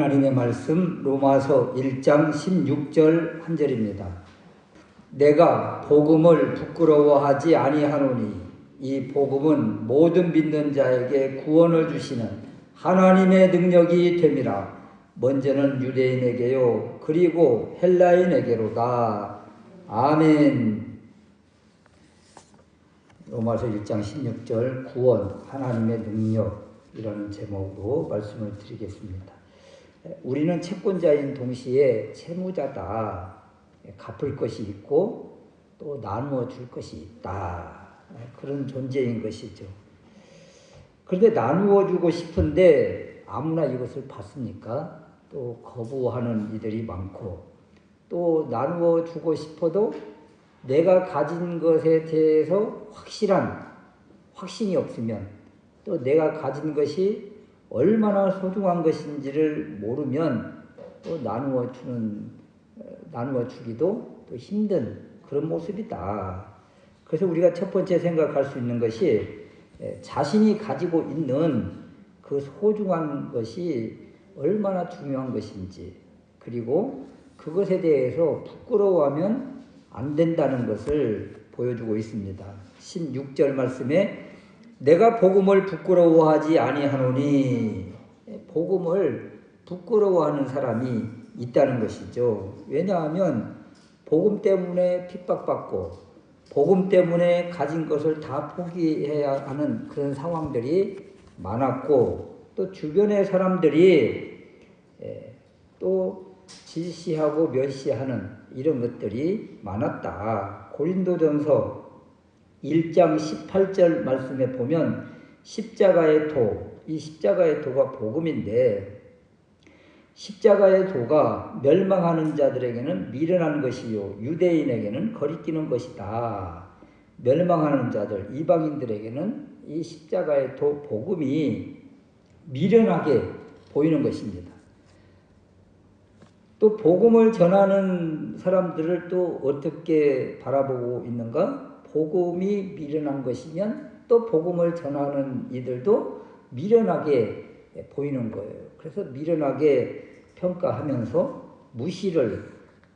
하나님의 말씀 로마서 1장 16절 한 절입니다. 내가 복음을 부끄러워하지 아니하노니 이 복음은 모든 믿는 자에게 구원을 주시는 하나님의 능력이 됨이라. 먼저는 유대인에게요 그리고 헬라인에게로다. 아멘. 로마서 1장 16절 구원 하나님의 능력이라는 제목으로 말씀을 드리겠습니다. 우리는 채권자인 동시에 채무자다. 갚을 것이 있고 또 나누어 줄 것이 있다. 그런 존재인 것이죠. 그런데 나누어 주고 싶은데 아무나 이것을 받습니까? 또 거부하는 이들이 많고, 또 나누어 주고 싶어도 내가 가진 것에 대해서 확신이 없으면, 또 내가 가진 것이 얼마나 소중한 것인지를 모르면 또 나누어 주기도 또 힘든 그런 모습이다. 그래서 우리가 첫 번째 생각할 수 있는 것이 자신이 가지고 있는 그 소중한 것이 얼마나 중요한 것인지, 그리고 그것에 대해서 부끄러워하면 안 된다는 것을 보여주고 있습니다. 16절 말씀에 내가 복음을 부끄러워하지 아니하노니, 복음을 부끄러워하는 사람이 있다는 것이죠. 왜냐하면 복음 때문에 핍박받고 복음 때문에 가진 것을 다 포기해야 하는 그런 상황들이 많았고, 또 주변의 사람들이 또 질시하고 멸시하는 이런 것들이 많았다. 고린도전서 1장 18절 말씀에 보면 십자가의 도, 이 십자가의 도가 복음인데, 십자가의 도가 멸망하는 자들에게는 미련한 것이요 유대인에게는 거리끼는 것이다. 멸망하는 자들, 이방인들에게는 이 십자가의 도 복음이 미련하게 보이는 것입니다. 또 복음을 전하는 사람들을 또 어떻게 바라보고 있는가? 복음이 미련한 것이면 또 복음을 전하는 이들도 미련하게 보이는 거예요. 그래서 미련하게 평가하면서 무시를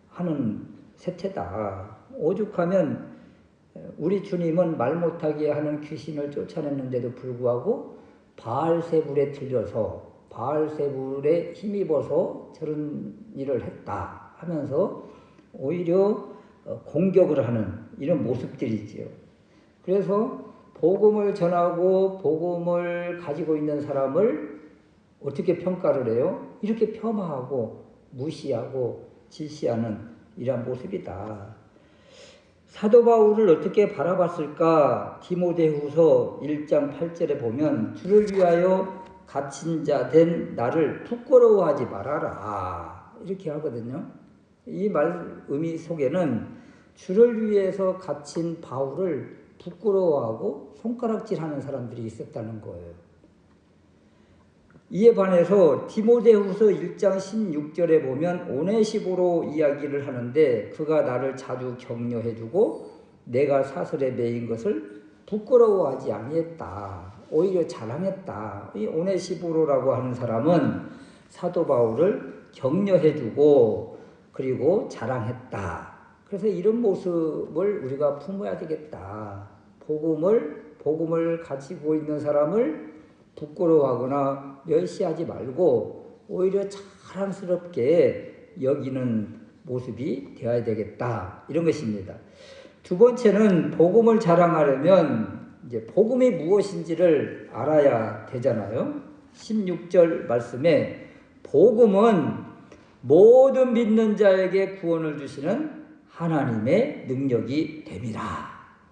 하는 세태다. 오죽하면 우리 주님은 말 못하게 하는 귀신을 쫓아냈는데도 불구하고 바알세불에 들려서 바알세불에 힘입어서 저런 일을 했다 하면서 오히려 공격을 하는 이런 모습들이지요. 그래서 복음을 전하고 복음을 가지고 있는 사람을 어떻게 평가를 해요? 이렇게 폄하하고 무시하고 질시하는 이러한 모습이다. 사도 바울을 어떻게 바라봤을까? 디모데후서 1장 8절에 보면 주를 위하여 갇힌 자 된 나를 부끄러워하지 말아라. 이렇게 하거든요. 이 말 의미 속에는 주를 위해서 갇힌 바울을 부끄러워하고 손가락질하는 사람들이 있었다는 거예요. 이에 반해서 디모데후서 1장 16절에 보면 오네시보로 이야기를 하는데, 그가 나를 자주 격려해주고 내가 사슬에 매인 것을 부끄러워하지 아니했다. 오히려 자랑했다. 이 오네시보로라고 하는 사람은 사도 바울을 격려해주고 그리고 자랑했다. 그래서 이런 모습을 우리가 품어야 되겠다. 복음을 가지고 있는 사람을 부끄러워하거나 멸시하지 말고 오히려 자랑스럽게 여기는 모습이 되어야 되겠다. 이런 것입니다. 두 번째는 복음을 자랑하려면 이제 복음이 무엇인지를 알아야 되잖아요. 16절 말씀에 복음은 모든 믿는 자에게 구원을 주시는 하나님의 능력이 됨이라.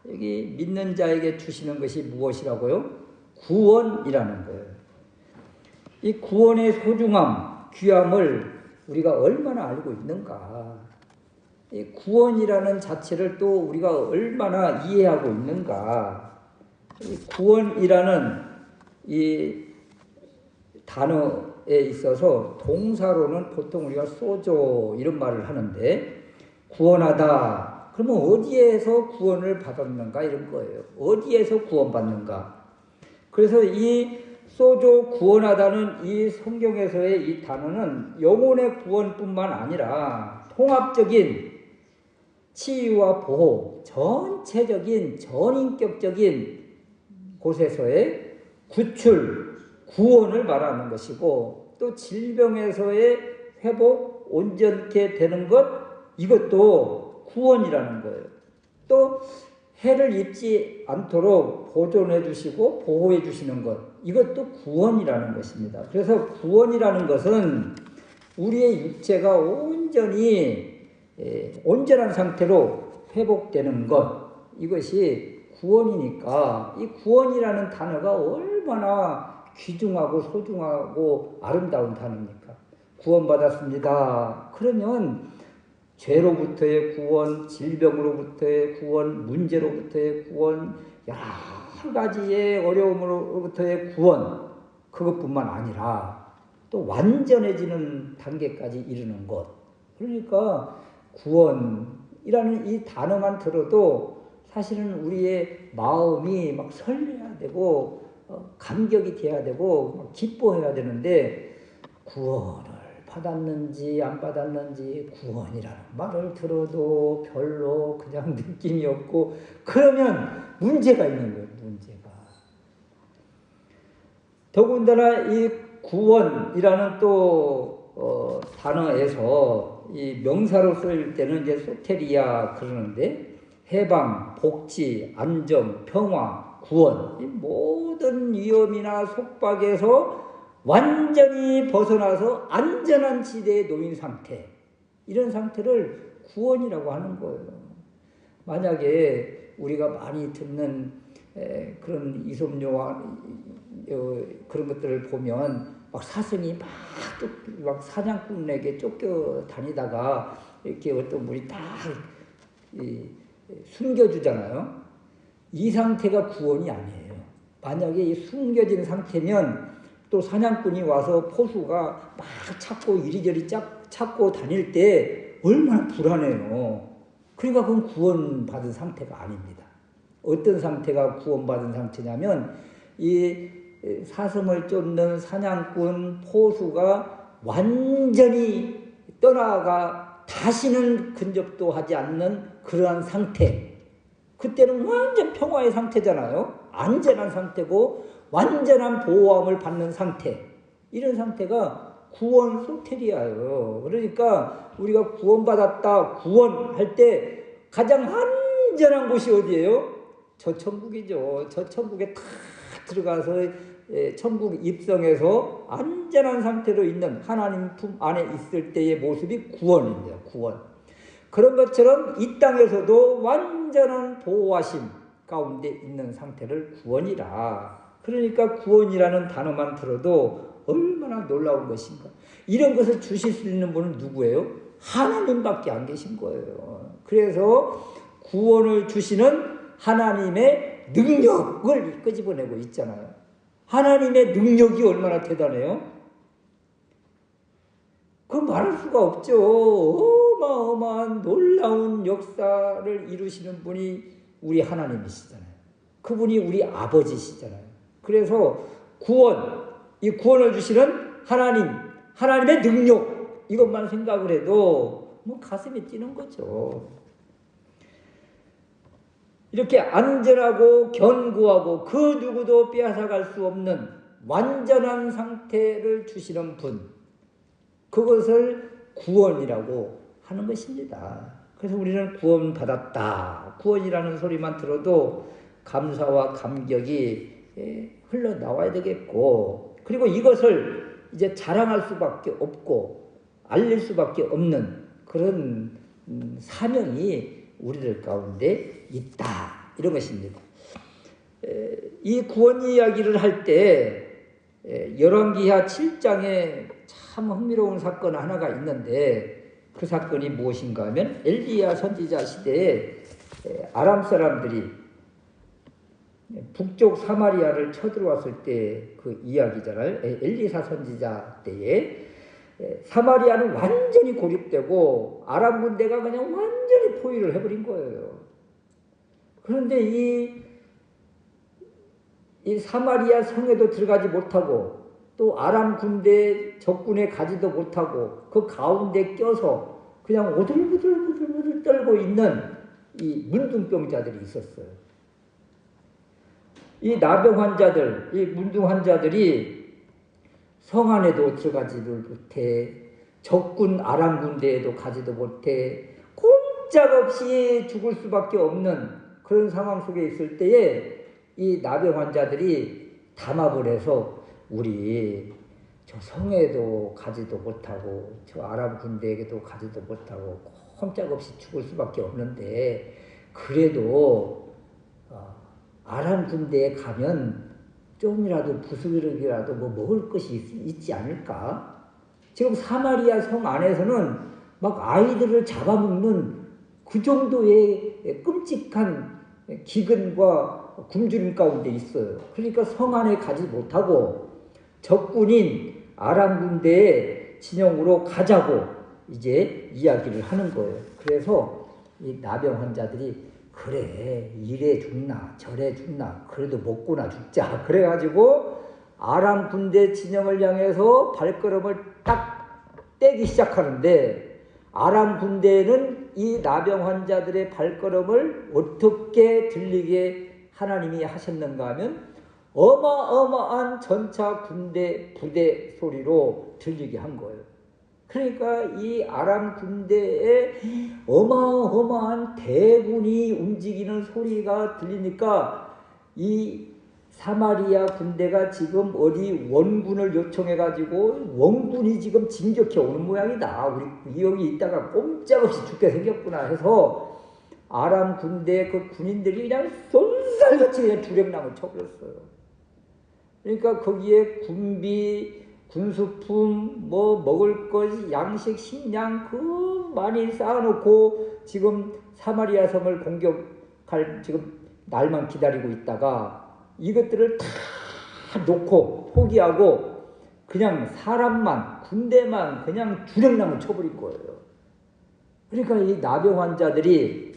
여기 믿는 자에게 주시는 것이 무엇이라고요? 구원이라는 거예요. 이 구원의 소중함, 귀함을 우리가 얼마나 알고 있는가? 이 구원이라는 자체를 또 우리가 얼마나 이해하고 있는가? 이 구원이라는 이 단어에 있어서 동사로는 보통 우리가 소조 이런 말을 하는데, 구원하다 그러면 어디에서 구원을 받았는가 이런 거예요. 어디에서 구원받는가? 그래서 이 소조 구원하다는 이 성경에서의 이 단어는 영혼의 구원뿐만 아니라 통합적인 치유와 보호, 전체적인 전인격적인 곳에서의 구출, 구원을 말하는 것이고, 또 질병에서의 회복, 온전케 되는 것, 이것도 구원이라는 거예요. 또 해를 입지 않도록 보존해 주시고 보호해 주시는 것, 이것도 구원이라는 것입니다. 그래서 구원이라는 것은 우리의 육체가 온전히 온전한 상태로 회복되는 것, 이것이 구원이니까 이 구원이라는 단어가 얼마나 귀중하고 소중하고 아름다운 단어입니까? 구원받았습니다. 그러면 죄로부터의 구원, 질병으로부터의 구원, 문제로부터의 구원, 여러 가지의 어려움으로부터의 구원, 그것뿐만 아니라 또 완전해지는 단계까지 이르는 것. 그러니까 구원이라는 이 단어만 들어도 사실은 우리의 마음이 막 설레야 되고 감격이 돼야 되고 막 기뻐해야 되는데, 구원을 받았는지 안 받았는지 구원이라는 말을 들어도 별로 그냥 느낌이 없고, 그러면 문제가 있는 거예요. 문제가. 더군다나 이 구원이라는 또 단어에서 이 명사로 쓰일 때는 이제 소테리아 그러는데, 해방, 복지, 안정, 평화, 구원, 이 모든 위험이나 속박에서 완전히 벗어나서 안전한 지대에 놓인 상태, 이런 상태를 구원이라고 하는 거예요. 만약에 우리가 많이 듣는 그런 이솝요와 그런 것들을 보면 막 사슴이 막 사냥꾼에게 쫓겨 다니다가 이렇게 어떤 분이 딱 숨겨주잖아요. 이 상태가 구원이 아니에요. 만약에 이 숨겨진 상태면 또 사냥꾼이 와서 포수가 막 찾고 이리저리 찾고 다닐 때 얼마나 불안해요. 그러니까 그건 구원받은 상태가 아닙니다. 어떤 상태가 구원받은 상태냐면, 이 사슴을 쫓는 사냥꾼 포수가 완전히 떠나가 다시는 근접도 하지 않는 그러한 상태, 그때는 완전 평화의 상태잖아요. 안전한 상태고 완전한 보호함을 받는 상태, 이런 상태가 구원 소테리아예요. 그러니까 우리가 구원받았다, 구원할 때 가장 안전한 곳이 어디예요? 저 천국이죠. 저 천국에 다 들어가서 천국 입성해서 안전한 상태로 있는 하나님 품 안에 있을 때의 모습이 구원입니다. 구원. 그런 것처럼 이 땅에서도 완전한 보호하심 가운데 있는 상태를 구원이라. 그러니까 구원이라는 단어만 들어도 얼마나 놀라운 것인가. 이런 것을 주실 수 있는 분은 누구예요? 하나님밖에 안 계신 거예요. 그래서 구원을 주시는 하나님의 능력을 끄집어내고 있잖아요. 하나님의 능력이 얼마나 대단해요? 그건 말할 수가 없죠. 어마어마한 놀라운 역사를 이루시는 분이 우리 하나님이시잖아요. 그분이 우리 아버지시잖아요. 그래서 구원, 이 구원을 주시는 하나님, 하나님의 능력, 이것만 생각을 해도 뭐 가슴이 뛰는 거죠. 이렇게 안전하고 견고하고 그 누구도 빼앗아갈 수 없는 완전한 상태를 주시는 분, 그것을 구원이라고 하는 것입니다. 그래서 우리는 구원받았다, 구원이라는 소리만 들어도 감사와 감격이 흘러나와야 되겠고, 그리고 이것을 이제 자랑할 수밖에 없고 알릴 수밖에 없는 그런 사명이 우리들 가운데 있다, 이런 것입니다. 이 구원 이야기를 할 때 열왕기하 7장에 참 흥미로운 사건 하나가 있는데, 그 사건이 무엇인가 하면 엘리야 선지자 시대에 아람 사람들이 북쪽 사마리아를 쳐들어왔을 때 그 이야기잖아요. 엘리사 선지자 때에 사마리아는 완전히 고립되고 아람 군대가 그냥 완전히 포위를 해버린 거예요. 그런데 이 이 사마리아 성에도 들어가지 못하고 또 아람 군대 적군에 가지도 못하고 그 가운데 껴서 그냥 오들부들부들부들 떨고 있는 이 문둥병자들이 있었어요. 이 나병 환자들, 이 문둥 환자들이 성 안에도 들어가지를 못해, 적군 아람 군대에도 가지도 못해, 꼼짝없이 죽을 수밖에 없는 그런 상황 속에 있을 때에 이 나병 환자들이 담합을 해서 우리 저 성에도 가지도 못하고 저 아람 군대에게도 가지도 못하고 꼼짝없이 죽을 수밖에 없는데 그래도 아람 군대에 가면 좀이라도 부스러기라도 뭐 먹을 것이 있지 않을까? 지금 사마리아 성 안에서는 막 아이들을 잡아먹는 그 정도의 끔찍한 기근과 굶주림 가운데 있어요. 그러니까 성 안에 가지 못하고 적군인 아람 군대의 진영으로 가자고 이제 이야기를 하는 거예요. 그래서 이 나병 환자들이 그래, 이래 죽나 저래 죽나 그래도 먹고나 죽자 그래가지고 아람 군대 진영을 향해서 발걸음을 딱 떼기 시작하는데 아람 군대는 이 나병 환자들의 발걸음을 어떻게 들리게 하나님이 하셨는가 하면 어마어마한 전차 군대 부대 소리로 들리게 한 거예요. 그러니까 이 아람 군대에 어마어마한 대군이 움직이는 소리가 들리니까 이 사마리아 군대가 지금 어디 원군을 요청해가지고 원군이 지금 진격해 오는 모양이다. 우리 여기 있다가 꼼짝없이 죽게 생겼구나 해서 아람 군대 그 군인들이 그냥 쏜살같이 그냥 주력랑을 쳐버렸어요. 그러니까 거기에 군비, 군수품, 뭐 먹을 것, 양식, 식량 그 많이 쌓아놓고 지금 사마리아 성을 공격할 지금 날만 기다리고 있다가 이것들을 다 놓고 포기하고 그냥 사람만, 군대만 그냥 주력랑을 쳐버릴 거예요. 그러니까 이 나병 환자들이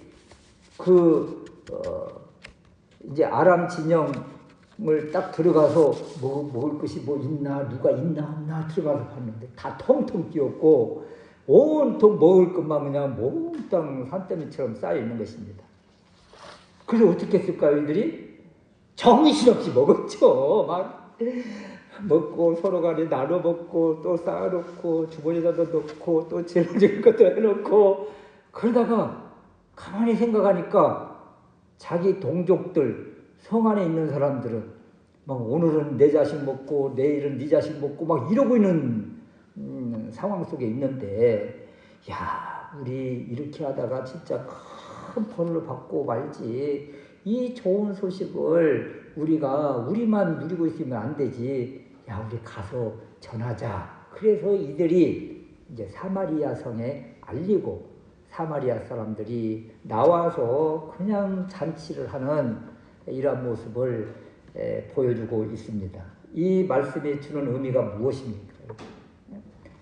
이제 아람 진영을 딱 들어가서 먹을 것이 뭐 있나, 누가 있나 없나 들어가서 봤는데 다 텅텅 비었고 온통 먹을 것만 그냥 몽땅 산더미처럼 쌓여 있는 것입니다. 그래서 어떻게 했을까요, 이들이? 정신없이 먹었죠. 막 먹고 서로 간에 나눠 먹고 또 쌓아놓고 주머니에다 넣고 또 재물질 것도 해놓고 그러다가 가만히 생각하니까 자기 동족들 성 안에 있는 사람들은 막 오늘은 내 자식 먹고 내일은 네 자식 먹고 막 이러고 있는 상황 속에 있는데 야 우리 이렇게 하다가 진짜 큰 벌을 받고 말지 이 좋은 소식을 우리만 누리고 있으면 안 되지. 야, 우리 가서 전하자. 그래서 이들이 이제 사마리아 성에 알리고 사마리아 사람들이 나와서 그냥 잔치를 하는 이러한 모습을 보여주고 있습니다. 이 말씀이 주는 의미가 무엇입니까?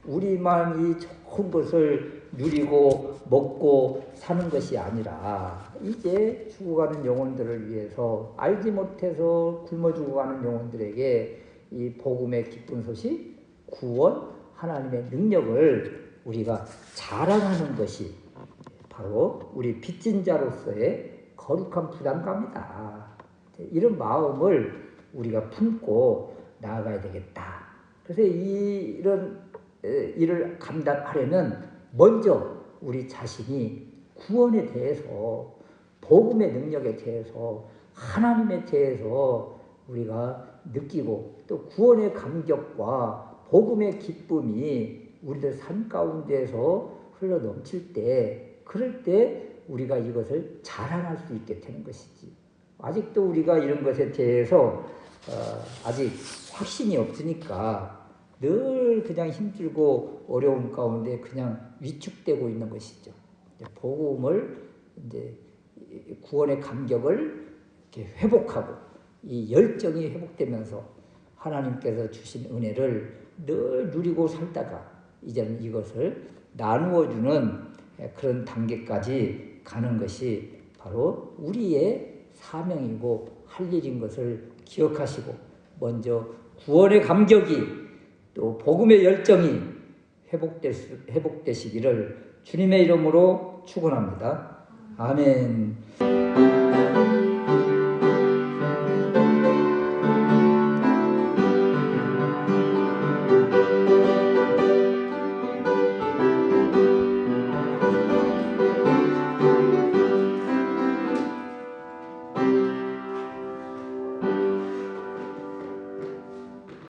우리만 이 좋은 것을 누리고 먹고 사는 것이 아니라 이제 죽어가는 영혼들을 위해서 알지 못해서 굶어 죽어가는 영혼들에게 이 복음의 기쁜 소식, 구원, 하나님의 능력을 우리가 자랑하는 것이 바로 우리 빚진 자로서의 거룩한 부담감이다. 이런 마음을 우리가 품고 나아가야 되겠다. 그래서 이런 일을 감당하려면 먼저 우리 자신이 구원에 대해서 복음의 능력에 대해서 하나님에 대해서 우리가 느끼고 또 구원의 감격과 복음의 기쁨이 우리들 삶 가운데서 흘러 넘칠 때 그럴 때 우리가 이것을 자랑할 수 있게 되는 것이지. 아직도 우리가 이런 것에 대해서 아직 확신이 없으니까 늘 그냥 힘들고 어려움 가운데 그냥 위축되고 있는 것이죠. 복음을 이제 구원의 감격을 이렇게 회복하고 이 열정이 회복되면서 하나님께서 주신 은혜를 늘 누리고 살다가 이제는 이것을 나누어 주는 그런 단계까지 가는 것이 바로 우리의 사명이고 할 일인 것을 기억하시고 먼저 구원의 감격이 또 복음의 열정이 회복되시기를 주님의 이름으로 축원합니다. 아멘.